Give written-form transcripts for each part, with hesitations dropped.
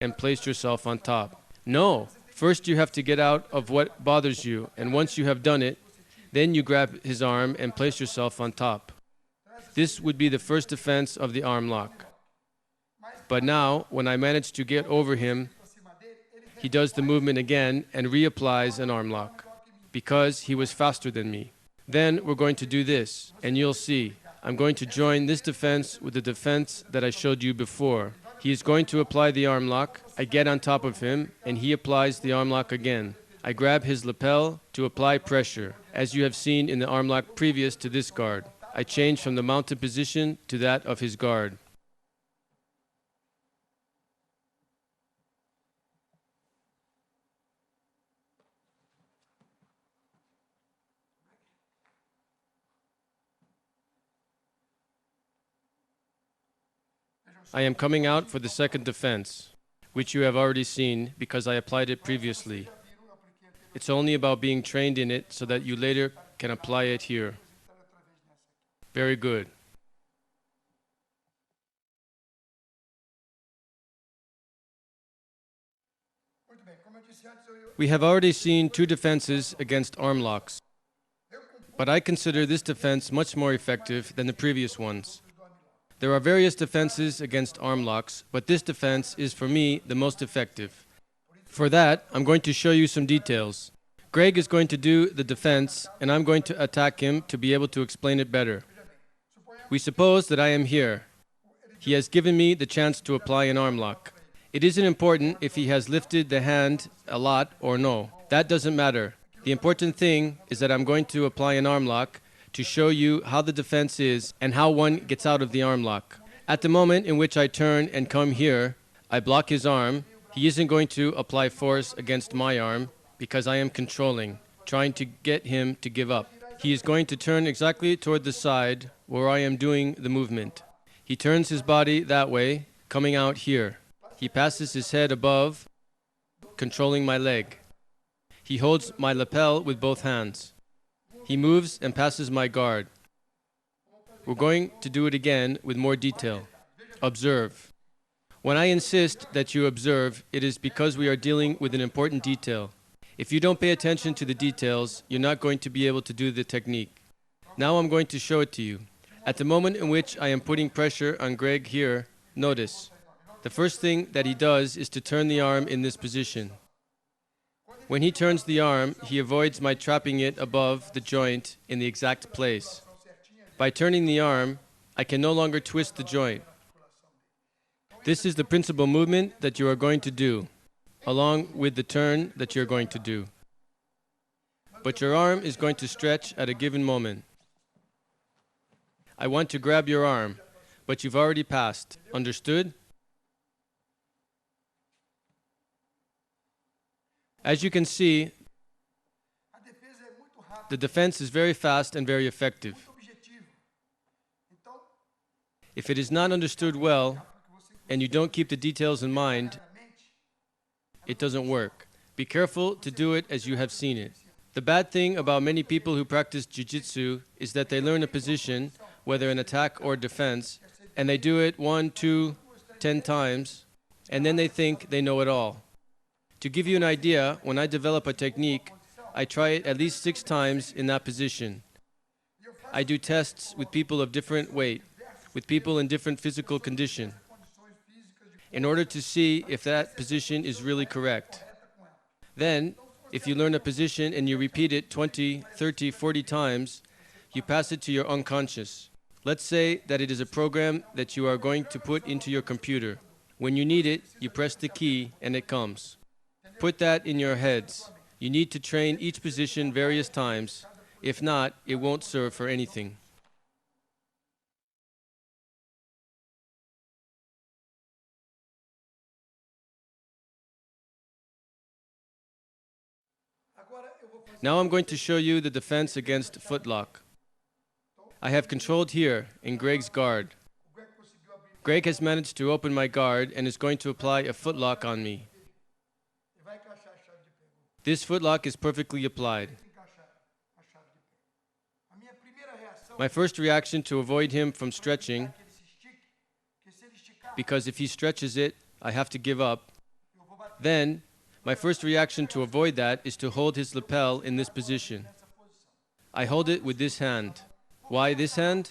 and placed yourself on top. No, first you have to get out of what bothers you, and once you have done it, then you grab his arm and place yourself on top. This would be the first defense of the arm lock. But now, when I manage to get over him, he does the movement again and reapplies an arm lock because he was faster than me. Then we're going to do this, and you'll see. I'm going to join this defense with the defense that I showed you before. He is going to apply the arm lock. I get on top of him, and he applies the arm lock again. I grab his lapel to apply pressure, as you have seen in the arm lock previous to this guard. I change from the mounted position to that of his guard. I am coming out for the second defense, which you have already seen because I applied it previously. It's only about being trained in it so that you later can apply it here. Very good. We have already seen two defenses against arm locks, but I consider this defense much more effective than the previous ones. There are various defenses against arm locks, but this defense is for me the most effective. For that, I'm going to show you some details. Greg is going to do the defense, and I'm going to attack him to be able to explain it better. We suppose that I am here. He has given me the chance to apply an arm lock. It isn't important if he has lifted the hand a lot or no. That doesn't matter. The important thing is that I'm going to apply an arm lock to show you how the defense is and how one gets out of the arm lock. At the moment in which I turn and come here, I block his arm. He isn't going to apply force against my arm because I am controlling, trying to get him to give up. He is going to turn exactly toward the side where I am doing the movement. He turns his body that way, coming out here. He passes his head above, controlling my leg. He holds my lapel with both hands. He moves and passes my guard. We're going to do it again with more detail. Observe. When I insist that you observe, it is because we are dealing with an important detail. If you don't pay attention to the details, you're not going to be able to do the technique. Now I'm going to show it to you. At the moment in which I am putting pressure on Greg here, notice. The first thing that he does is to turn the arm in this position. When he turns the arm, he avoids my trapping it above the joint in the exact place. By turning the arm, I can no longer twist the joint. This is the principal movement that you are going to do, along with the turn that you're going to do. But your arm is going to stretch at a given moment. I want to grab your arm, but you've already passed. Understood? As you can see, the defense is very fast and very effective. If it is not understood well, and you don't keep the details in mind, it doesn't work. Be careful to do it as you have seen it. The bad thing about many people who practice Jiu-Jitsu is that they learn a position, whether an attack or defense, and they do it 1, 2, 10 times, and then they think they know it all. To give you an idea, when I develop a technique, I try it at least 6 times in that position. I do tests with people of different weight, with people in different physical condition, in order to see if that position is really correct. Then, if you learn a position and you repeat it 20, 30, 40 times, you pass it to your unconscious. Let's say that it is a program that you are going to put into your computer. When you need it, you press the key and it comes. Put that in your heads. You need to train each position various times. If not, it won't serve for anything. Now I'm going to show you the defense against footlock. I have controlled here in Greg's guard. Greg has managed to open my guard and is going to apply a footlock on me. This footlock is perfectly applied. My first reaction to avoid him from stretching, because if he stretches it, I have to give up, Then, my first reaction to avoid that is to hold his lapel in this position. I hold it with this hand. Why this hand?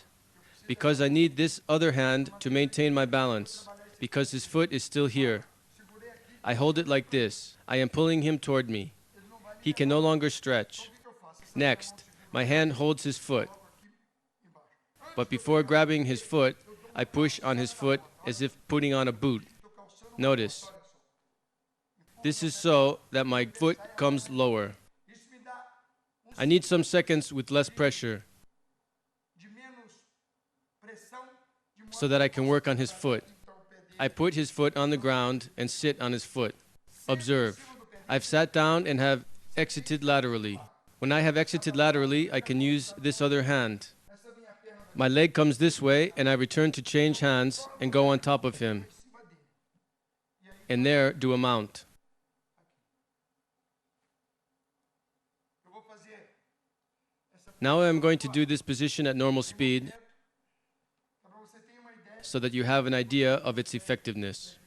Because I need this other hand to maintain my balance, because his foot is still here. I hold it like this. I am pulling him toward me. He can no longer stretch. Next, my hand holds his foot. But before grabbing his foot, I push on his foot as if putting on a boot. Notice. This is so that my foot comes lower. I need some seconds with less pressure so that I can work on his foot. I put his foot on the ground and sit on his foot. Observe. I've sat down and have exited laterally. When I have exited laterally, I can use this other hand. My leg comes this way and I return to change hands and go on top of him. And there do a mount. Now I'm going to do this position at normal speed so that you have an idea of its effectiveness.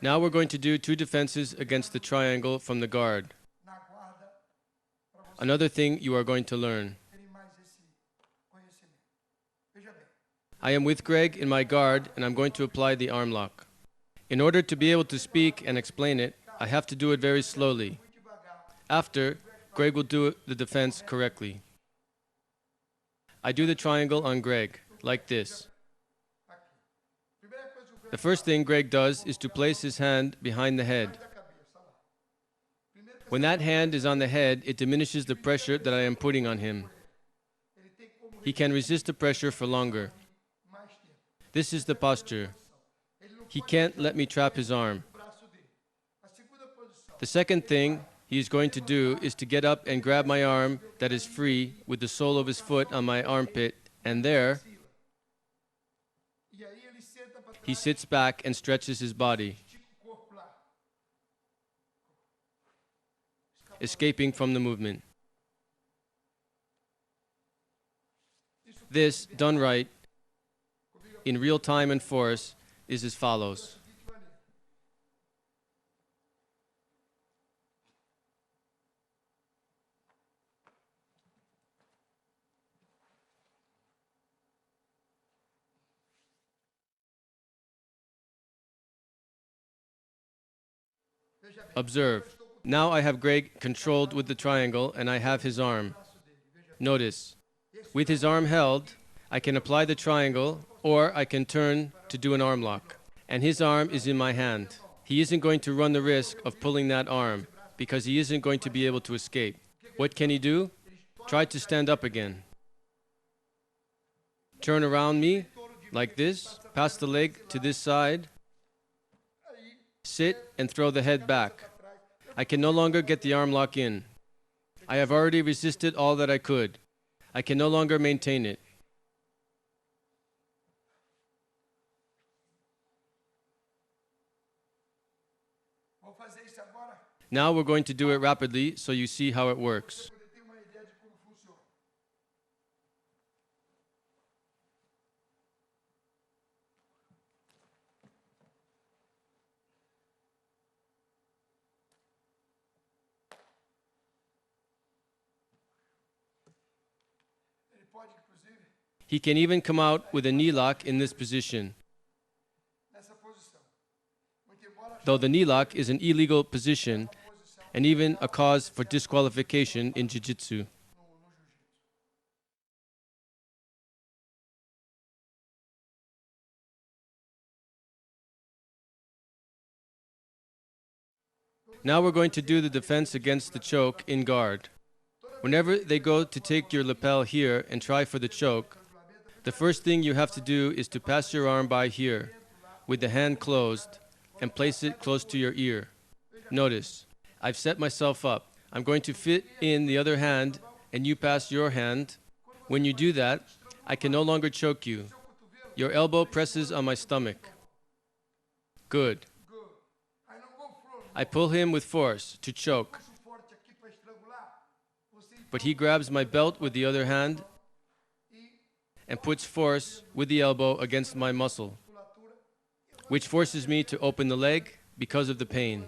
Now we're going to do two defenses against the triangle from the guard. Another thing you are going to learn. I am with Greg in my guard and I'm going to apply the arm lock. In order to be able to speak and explain it, I have to do it very slowly. After, Greg will do the defense correctly. I do the triangle on Greg, like this. The first thing Greg does is to place his hand behind the head. When that hand is on the head, it diminishes the pressure that I am putting on him. He can resist the pressure for longer. This is the posture. He can't let me trap his arm. The second thing he is going to do is to get up and grab my arm that is free with the sole of his foot on my armpit, and there he sits back and stretches his body, escaping from the movement. This, done right, in real time and force, is as follows. Observe. Now I have Greg controlled with the triangle and I have his arm. Notice. With his arm held, I can apply the triangle or I can turn to do an arm lock. And his arm is in my hand. He isn't going to run the risk of pulling that arm because he isn't going to be able to escape. What can he do? Try to stand up again. Turn around me like this, pass the leg to this side, sit and throw the head back. I can no longer get the arm lock in. I have already resisted all that I could. I can no longer maintain it. Now we're going to do it rapidly so you see how it works. He can even come out with a knee lock in this position. Though the knee lock is an illegal position and even a cause for disqualification in Jiu-Jitsu. Now we're going to do the defense against the choke in guard. Whenever they go to take your lapel here and try for the choke, the first thing you have to do is to pass your arm by here with the hand closed and place it close to your ear. Notice, I've set myself up. I'm going to fit in the other hand and you pass your hand. When you do that, I can no longer choke you. Your elbow presses on my stomach. Good. I pull him with force to choke. But he grabs my belt with the other hand and puts force with the elbow against my muscle, which forces me to open the leg because of the pain.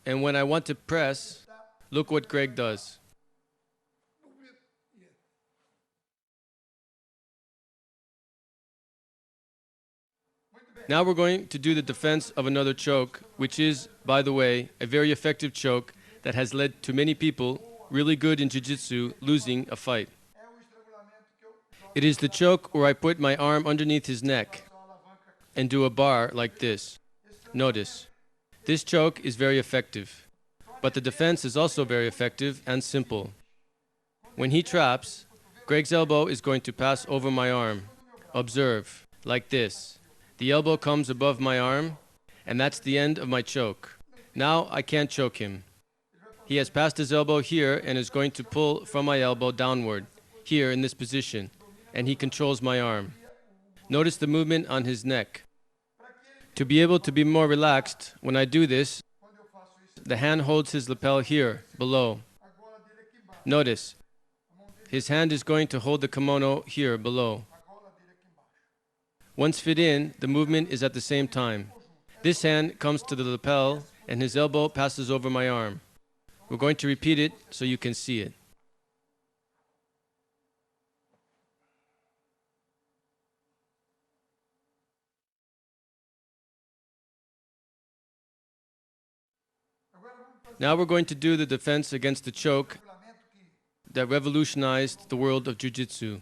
And when I want to press, look what Greg does. Now we're going to do the defense of another choke, which is, by the way, a very effective choke that has led to many people, really good in Jiu-Jitsu, losing a fight. It is the choke where I put my arm underneath his neck and do a bar like this. Notice, this choke is very effective, but the defense is also very effective and simple. When he traps, Greg's elbow is going to pass over my arm. Observe, like this. The elbow comes above my arm, and that's the end of my choke. Now I can't choke him. He has passed his elbow here and is going to pull from my elbow downward, here in this position, and he controls my arm. Notice the movement on his neck. To be able to be more relaxed, when I do this, the hand holds his lapel here, below. Notice, his hand is going to hold the kimono here, below. Once fit in, the movement is at the same time. This hand comes to the lapel and his elbow passes over my arm. We're going to repeat it so you can see it. Now we're going to do the defense against the choke that revolutionized the world of Jiu-Jitsu.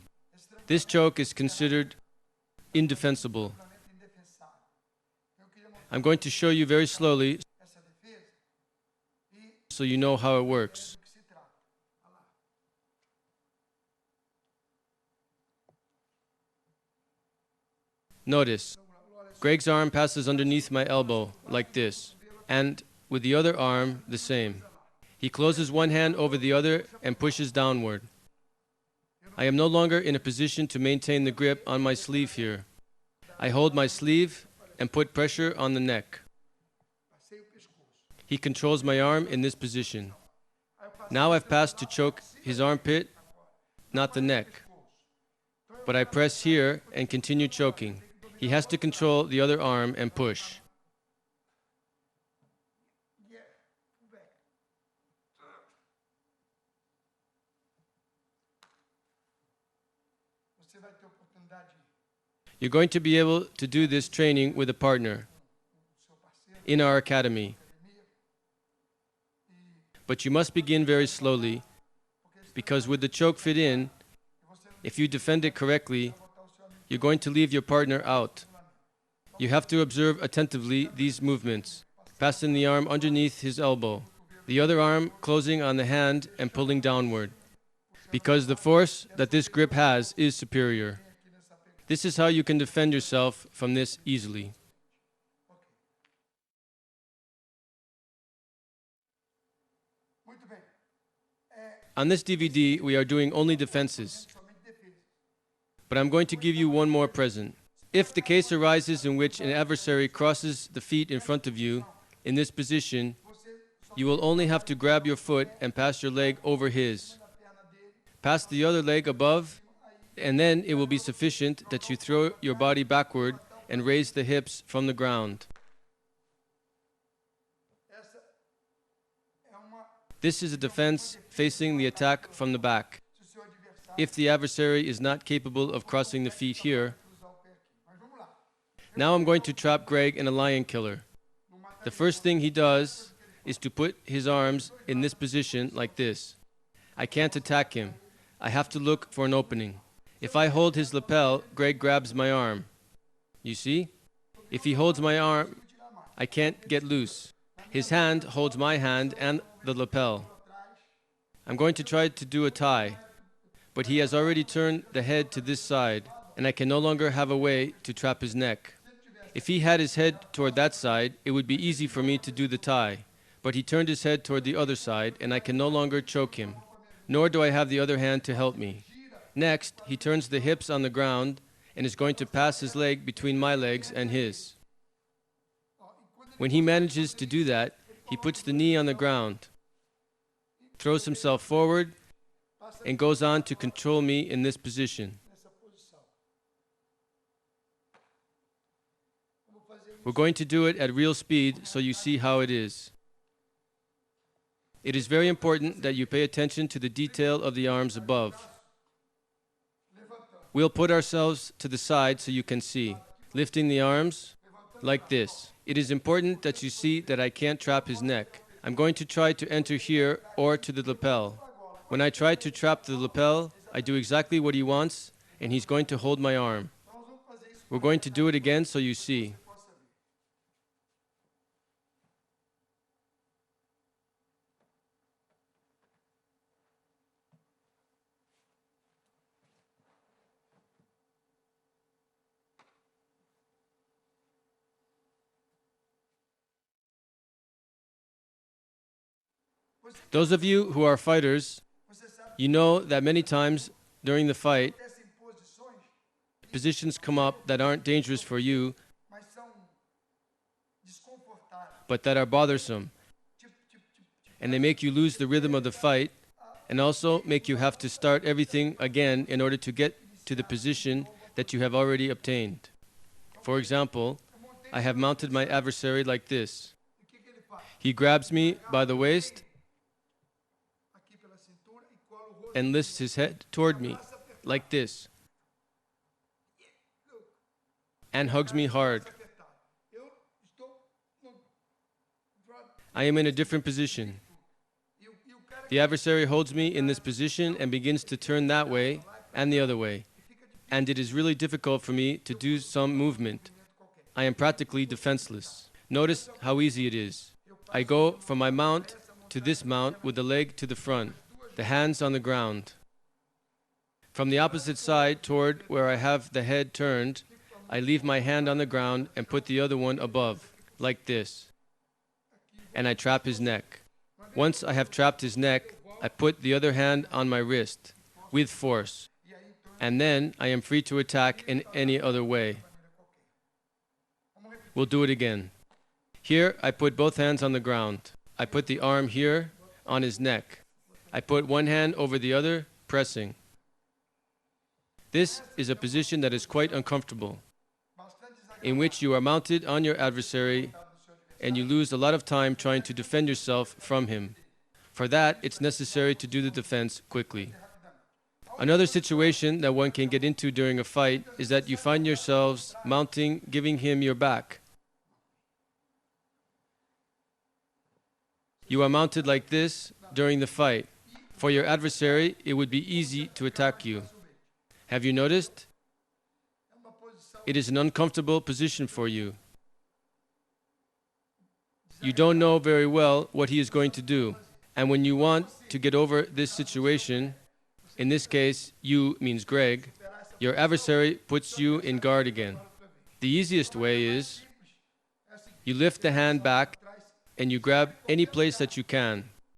This choke is considered indefensible. I'm going to show you very slowly so you know how it works. Notice, Greg's arm passes underneath my elbow, like this, and with the other arm, the same. He closes one hand over the other and pushes downward. I am no longer in a position to maintain the grip on my sleeve here. I hold my sleeve and put pressure on the neck. He controls my arm in this position. Now I've passed to choke his armpit, not the neck. But I press here and continue choking. He has to control the other arm and push. You're going to be able to do this training with a partner in our academy. But you must begin very slowly, because with the choke fit in, if you defend it correctly, you're going to leave your partner out. You have to observe attentively these movements. Passing the arm underneath his elbow, the other arm closing on the hand and pulling downward, because the force that this grip has is superior. This is how you can defend yourself from this easily. On this DVD, we are doing only defenses. But I'm going to give you one more present. If the case arises in which an adversary crosses the feet in front of you, in this position, you will only have to grab your foot and pass your leg over his. Pass the other leg above, and then it will be sufficient that you throw your body backward and raise the hips from the ground. This is a defense facing the attack from the back. If the adversary is not capable of crossing the feet here. Now I'm going to trap Greg in a lion killer. The first thing he does is to put his arms in this position like this. I can't attack him. I have to look for an opening. If I hold his lapel, Greg grabs my arm. You see? If he holds my arm, I can't get loose. His hand holds my hand and the lapel. I'm going to try to do a tie, but he has already turned the head to this side, and I can no longer have a way to trap his neck. If he had his head toward that side, it would be easy for me to do the tie, but he turned his head toward the other side, and I can no longer choke him, nor do I have the other hand to help me. Next, he turns the hips on the ground and is going to pass his leg between my legs and his. When he manages to do that, he puts the knee on the ground, throws himself forward, and goes on to control me in this position. We're going to do it at real speed so you see how it is. It is very important that you pay attention to the detail of the arms above. We'll put ourselves to the side so you can see. Lifting the arms like this. It is important that you see that I can't trap his neck. I'm going to try to enter here or to the lapel. When I try to trap the lapel, I do exactly what he wants, and he's going to hold my arm. We're going to do it again so you see. Those of you who are fighters, you know that many times during the fight, positions come up that aren't dangerous for you, but that are bothersome. And they make you lose the rhythm of the fight, and also make you have to start everything again in order to get to the position that you have already obtained. For example, I have mounted my adversary like this. He grabs me by the waist and lifts his head toward me, like this, and hugs me hard. I am in a different position. The adversary holds me in this position and begins to turn that way and the other way, and it is really difficult for me to do some movement. I am practically defenseless. Notice how easy it is. I go from my mount to this mount with the leg to the front, the hands on the ground. From the opposite side toward where I have the head turned, I leave my hand on the ground and put the other one above, like this. And I trap his neck. Once I have trapped his neck, I put the other hand on my wrist, with force. And then I am free to attack in any other way. We'll do it again. Here, I put both hands on the ground. I put the arm here, on his neck. I put one hand over the other, pressing. This is a position that is quite uncomfortable, in which you are mounted on your adversary and you lose a lot of time trying to defend yourself from him. For that, it's necessary to do the defense quickly. Another situation that one can get into during a fight is that you find yourselves mounting, giving him your back. You are mounted like this during the fight. For your adversary, it would be easy to attack you. Have you noticed? It is an uncomfortable position for you. You don't know very well what he is going to do. And when you want to get over this situation, in this case, you means Greg, your adversary puts you in guard again. The easiest way is you lift the hand back and you grab any place that you can.